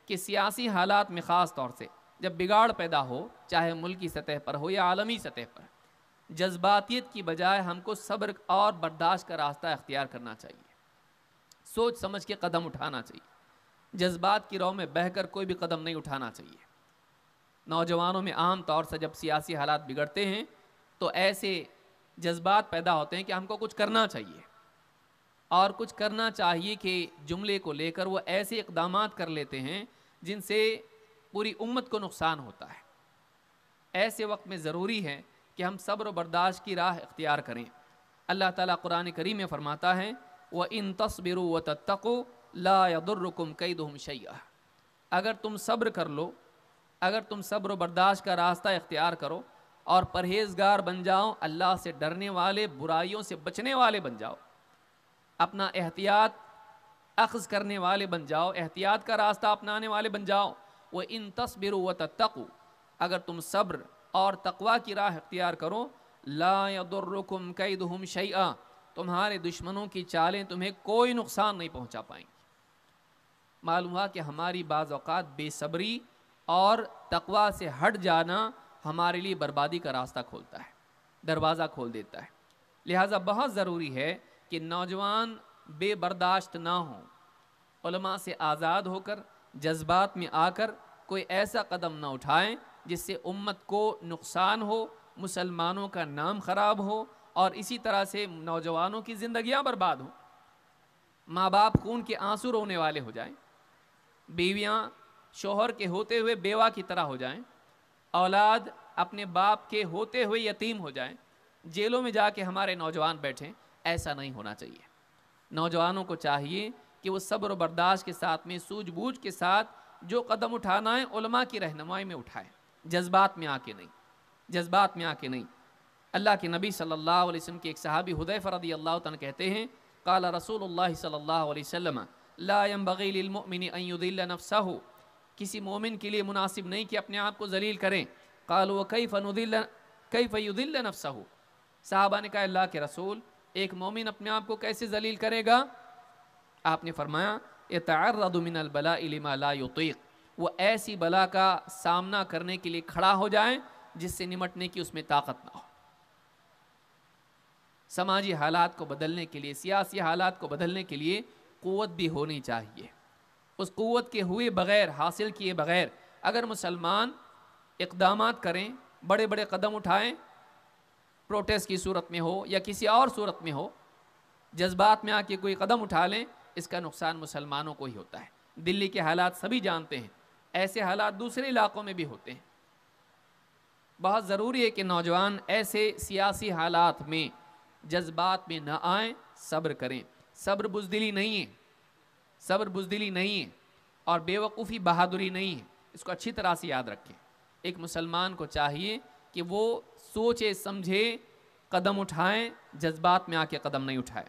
کہ سیاسی حالات میں خاص طور سے جب بگاڑ پیدا ہو، چاہے ملکی سطح پر ہو یا عالمی سطح پر، جذباتیت کی بجائے ہم کو صبر اور برداشت کا راستہ اختیار کرنا چاہیے، سوچ سمجھ کے قدم اٹھانا چاہیے، جذبات کی رو میں بہہ کر کوئی بھی قدم نہیں اٹھانا چاہیے۔ نوجوانوں میں عام طور سے جب سیاسی حالات بگڑتے ہیں تو ایسے جذبات پیدا ہوتے ہیں کہ ہم کو کچھ کرنا چاہیے، اور کچھ کرنا چاہیے کہ جملے کو لے کر وہ ایسے اقدامات کر لیتے ہیں جن سے پوری امت کو نقصان ہوتا ہے۔ ایسے وقت میں ضروری ہے کہ ہم صبر و برداشت کی راہ اختیار کریں۔ اللہ تعالیٰ قرآن کریم میں فرماتا ہے وَإِن تَصْبِرُوا وَتَتَّقُوا لَا يَضُرُّكُمْ كَيْدُهُمْ شَيْئًا، اگر تم صبر کر لو، اگر تم صبر و برداشت کا راستہ اختیار کرو اور پرہیزگار بن جاؤ، اللہ سے ڈرنے والے، برائیوں سے بچنے والے بن جاؤ، اپنا احتیاط اخذ کرنے والے بن جاؤ، احتیاط کا راستہ اپنانے والے بن جاؤ۔ وَإِن تَصْبِرُوا وَتَتَّقُوا، اگر تم صبر اور تقوی کی راہ اختیار کرو، لا يضركم كيدهم شيئا، تمہارے دشمنوں کی چالیں تمہیں کوئی نقصان نہیں پہنچا پائیں گی۔ معلوم ہوا کہ ہماری بعض اوقات بے صبری اور تقوی سے ہٹ جانا ہمارے لیے بربادی کا راستہ کھولتا ہے، دروازہ کھول دیتا ہے۔ لہٰذا بہت ضروری ہے کہ نوجوان بے برداشت نہ ہوں، علماء سے آزاد ہو کر، جذبات میں آ کر کوئی ایسا قدم نہ اٹھائیں جس سے امت کو نقصان ہو، مسلمانوں کا نام خراب ہو، اور اسی طرح سے نوجوانوں کی زندگیاں برباد ہوں، ماں باپ خون کے آنسو رونے والے ہو جائیں، بیویاں شوہر کے ہوتے ہوئے بیوہ کی طرح ہو جائیں، اولاد اپنے باپ کے ہوتے ہوئے یتیم ہو جائیں، جیلوں میں جا کے ہمارے نوجوان بیٹھیں۔ ایسا نہیں ہونا چاہیے۔ نوجوانوں کو چاہیے کہ وہ صبر و برداشت کے ساتھ میں، سوجھ بوجھ کے ساتھ جو قدم اٹھانا ہے علماء کی رہنمائی میں اٹھائیں، جذبات میں آ کے نہیں، جذبات میں آ کے نہیں۔ اللہ کے نبی صلی اللہ علیہ وسلم کے ایک صحابی حذیفہ رضی اللہ عنہ کہتے ہیں قال رسول اللہ صلی اللہ علیہ وسلم لا ينبغي للمؤمن ان يذل نفسه، کسی مومن کے لیے مناسب نہیں کہ اپنے آپ کو ذلیل کریں۔ قالوا کیف یذل نفسه، صحابہ نے کہا اللہ کے رسول ایک مومن اپنے آپ کو کیسے ذلیل کرے گا؟ آپ نے فرمایا یتعرض من البلاء لما لا یطیق، وہ ایسی بلا کا سامنا کرنے کے لیے کھڑا ہو جائیں جس سے نمٹنے کی اس میں طاقت نہ ہو۔ سماجی حالات کو بدلنے کے لیے، سیاسی حالات کو بدلنے کے لیے قوت بھی ہونی چاہیے۔ اس قوت کے ہوئے بغیر، حاصل کیے بغیر اگر مسلمان اقدامات کریں، بڑے بڑے قدم اٹھائیں، پروٹیسٹ کی صورت میں ہو یا کسی اور صورت میں ہو، جذبات میں آ کے کوئی قدم اٹھا لیں، اس کا نقصان مسلمانوں کو ہی ہوتا ہے۔ دلی کے حالات سبھی جانتے ہیں، ایسے حالات دوسرے علاقوں میں بھی ہوتے ہیں۔ بہت ضروری ہے کہ نوجوان ایسے سیاسی حالات میں جذبات میں نہ آئیں، صبر کریں۔ صبر بزدلی نہیں ہے، صبر بزدلی نہیں ہے، اور بے وقوفی بہادری نہیں ہے۔ اس کو اچھی طرح سے یاد رکھیں۔ ایک مسلمان کو چاہیے کہ وہ سوچے سمجھے، قدم اٹھائیں، جذبات میں آ کے قدم نہیں اٹھائے۔